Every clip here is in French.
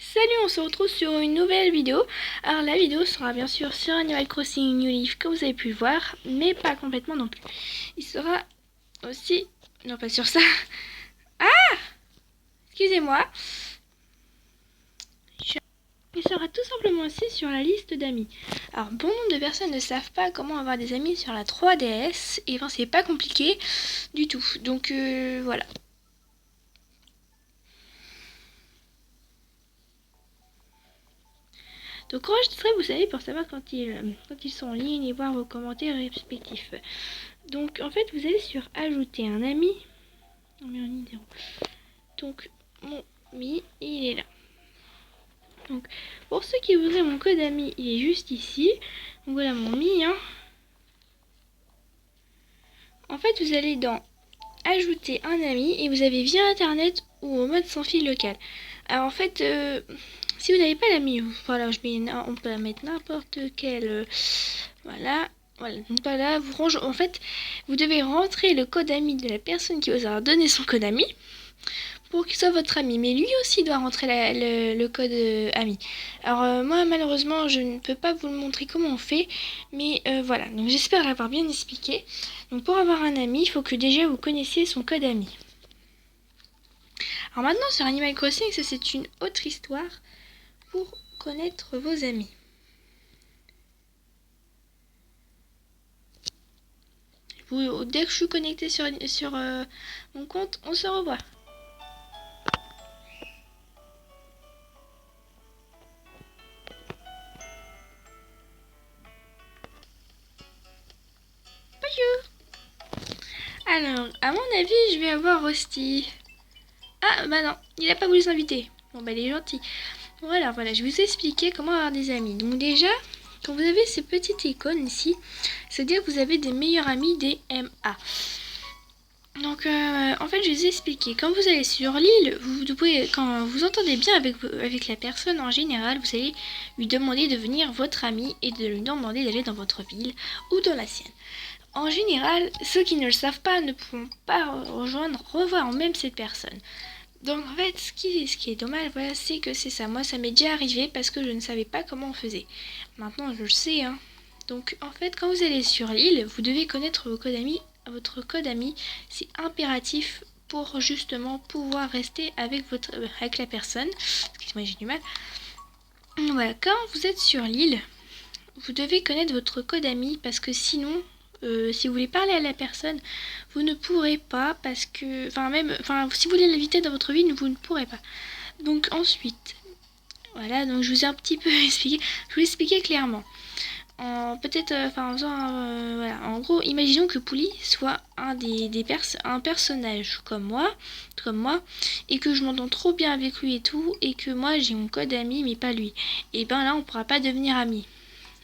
Salut, on se retrouve sur une nouvelle vidéo. Alors la vidéo sera bien sûr sur Animal Crossing New Leaf comme vous avez pu le voir, mais pas complètement non plus. Il sera aussi... non, pas sur ça. Ah, excusez-moi. Il sera tout simplement aussi sur la liste d'amis. Alors bon nombre de personnes ne savent pas comment avoir des amis sur la 3DS. Et ben c'est pas compliqué du tout. Donc voilà. Donc enregistrez, vous savez, pour savoir quand ils sont en ligne et voir vos commentaires respectifs. Donc en fait, vous allez sur ajouter un ami. On met en ligne 0. Donc mon ami, il est là. Donc pour ceux qui voudraient mon code ami, il est juste ici. Donc voilà mon ami. En fait, vous allez dans ajouter un ami et vous avez via internet ou en mode sans fil local. Alors en fait, si vous n'avez pas l'ami, voilà, on peut mettre n'importe quel, voilà, donc là, en fait, vous devez rentrer le code ami de la personne qui vous a donné son code ami pour qu'il soit votre ami, mais lui aussi doit rentrer le code ami. Alors moi malheureusement je ne peux pas vous le montrer comment on fait, mais voilà, donc j'espère l'avoir bien expliqué. Donc pour avoir un ami, il faut que déjà vous connaissiez son code ami. Alors maintenant sur Animal Crossing, ça c'est une autre histoire pour connaître vos amis. Dès que je suis connectée sur mon compte, on se revoit. Alors, à mon avis, je vais avoir Rusty. Ah, bah non, il a pas voulu s'inviter. Bon, bah il est gentil. Voilà, je vais vous expliquer comment avoir des amis. Donc déjà, quand vous avez ces petites icônes ici, c'est-à-dire que vous avez des meilleurs amis, des MA. Donc en fait, je vais vous expliquer. Quand vous allez sur l'île, vous pouvez, quand vous entendez bien avec la personne en général, vous allez lui demander de venir votre ami et de lui demander d'aller dans votre ville ou dans la sienne. En général, ceux qui ne le savent pas ne pourront pas revoir même cette personne. Donc en fait, ce qui est dommage, voilà, c'est que c'est ça. Moi, ça m'est déjà arrivé parce que je ne savais pas comment on faisait. Maintenant, je le sais, hein. Donc en fait, quand vous allez sur l'île, vous devez connaître votre code ami. C'est impératif pour justement pouvoir rester avec la personne. Excusez-moi, j'ai du mal. Voilà, quand vous êtes sur l'île, vous devez connaître votre code ami parce que sinon, si vous voulez parler à la personne, vous ne pourrez pas parce que, si vous voulez l'inviter dans votre ville, vous ne pourrez pas. Donc ensuite, voilà, donc je vous ai un petit peu expliqué, je vous ai expliqué clairement. En gros, imaginons que Pouli soit un personnage comme moi, et que je m'entends trop bien avec lui et tout, et que moi j'ai mon code ami mais pas lui. Et ben là, on pourra pas devenir amis.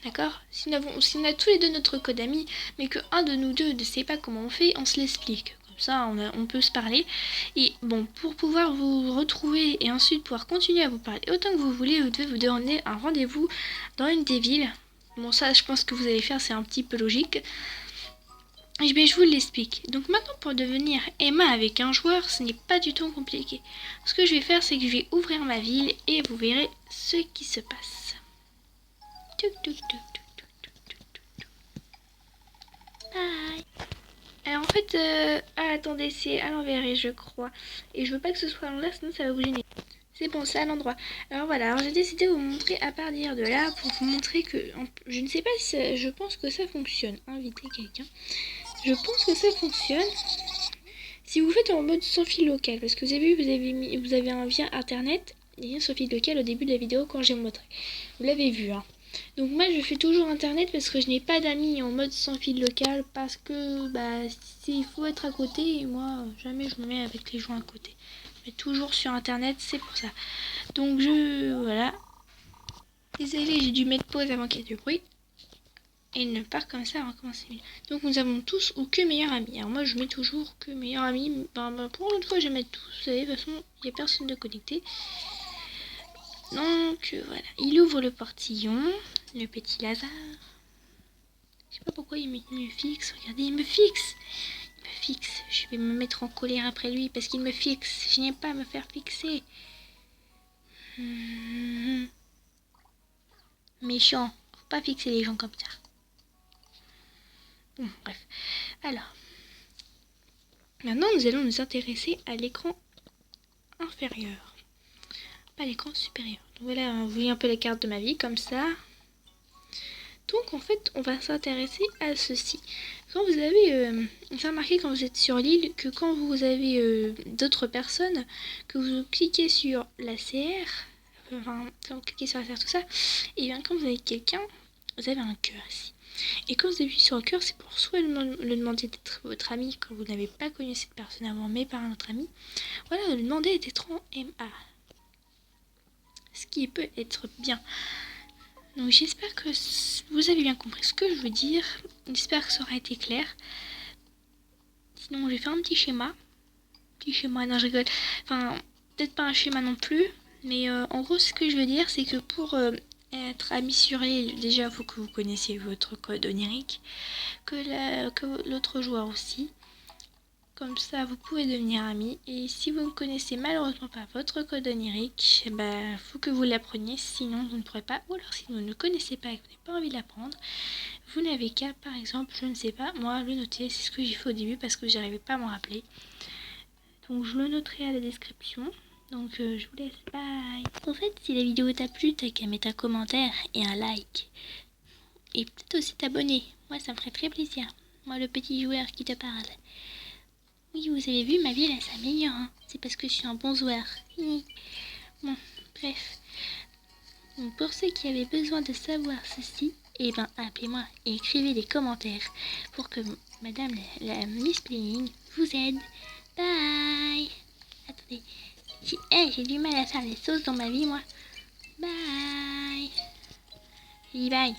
D'accord ? Si on a tous les deux notre code ami, mais qu'un de nous deux ne sait pas comment on fait, on se l'explique. Comme ça, on peut se parler. Et bon, pour pouvoir vous retrouver et ensuite pouvoir continuer à vous parler autant que vous voulez, vous devez vous donner un rendez-vous dans une des villes. Bon, ça, je pense que vous allez faire, c'est un petit peu logique. Et je vous l'explique. Donc maintenant, pour devenir Emma avec un joueur, ce n'est pas du tout compliqué. Ce que je vais faire, c'est que je vais ouvrir ma ville et vous verrez ce qui se passe. Bye. Alors en fait, attendez, c'est à l'envers je crois. Et je veux pas que ce soit à l'envers, sinon ça va vous gêner. C'est bon, c'est à l'endroit. Alors voilà, alors j'ai décidé de vous montrer à partir de là pour vous montrer que... Je ne sais pas si je pense que ça fonctionne. Inviter quelqu'un. Je pense que ça fonctionne. Si vous faites en mode sans fil local, parce que vous avez vu, vous avez un lien internet, lien sans fil local au début de la vidéo quand j'ai montré. Vous l'avez vu, hein. Donc moi je fais toujours internet parce que je n'ai pas d'amis en mode sans fil local parce que il faut être à côté et moi jamais je me mets avec les gens à côté. Mais toujours sur internet, c'est pour ça. Donc voilà. Désolée, j'ai dû mettre pause avant qu'il y ait du bruit. Et il ne part comme ça, on recommence. Donc nous avons tous ou que meilleurs amis. Alors moi je mets toujours que meilleurs amis. Pour une fois je vais mettre tous. Vous savez, de toute façon il n'y a personne de connecté. Donc voilà, il ouvre le portillon, le petit Lazare. Je sais pas pourquoi il me fixe, regardez, il me fixe. Je vais me mettre en colère après lui parce qu'il me fixe. Je n'aime pas me faire fixer. Méchant. Faut pas fixer les gens comme ça. Bon, bref. Alors. Maintenant, nous allons nous intéresser à l'écran inférieur. Pas l'écran supérieur. Donc voilà, vous voyez un peu la carte de ma vie, comme ça. Donc en fait, on va s'intéresser à ceci. Quand vous avez, c'est remarqué quand vous êtes sur l'île que quand vous avez d'autres personnes, que vous cliquez sur la CR, enfin quand vous cliquez sur la CR tout ça, et bien quand vous avez quelqu'un, vous avez un cœur ici. Et quand vous appuyez sur le cœur, c'est pour soit le demander d'être votre ami quand vous n'avez pas connu cette personne avant, mais par un autre ami. Voilà, le demander d'être en MA. Ce qui peut être bien. Donc j'espère que vous avez bien compris ce que je veux dire. J'espère que ça aura été clair. Sinon je vais faire un petit schéma. Non je rigole. Enfin, peut-être pas un schéma non plus. Mais en gros ce que je veux dire c'est que pour être ami sur l'île, déjà il faut que vous connaissiez votre code onirique. Que l'autre joueur aussi. Comme ça, vous pouvez devenir amis. Et si vous ne connaissez malheureusement pas votre code onirique, faut que vous l'appreniez, sinon vous ne pourrez pas. Ou alors si vous ne le connaissez pas et que vous n'avez pas envie de l'apprendre, vous n'avez qu'à, par exemple, je ne sais pas, moi le noter. C'est ce que j'ai fait au début parce que j'arrivais pas à m'en rappeler. Donc je le noterai à la description. Donc je vous laisse, bye. En fait, si la vidéo t'a plu, t'as qu'à mettre un commentaire et un like. Et peut-être aussi t'abonner. Moi, ça me ferait très plaisir. Moi, le petit joueur qui te parle. Oui, vous avez vu, ma vie, elle s'améliore. Hein. C'est parce que je suis un bon joueur. Bon, bref. Donc, pour ceux qui avaient besoin de savoir ceci, eh ben, appelez-moi et écrivez des commentaires pour que Madame la Miss Playing vous aide. Bye. Attendez. J'ai du mal à faire les sauces dans ma vie, moi. Bye. J'ai dit bye.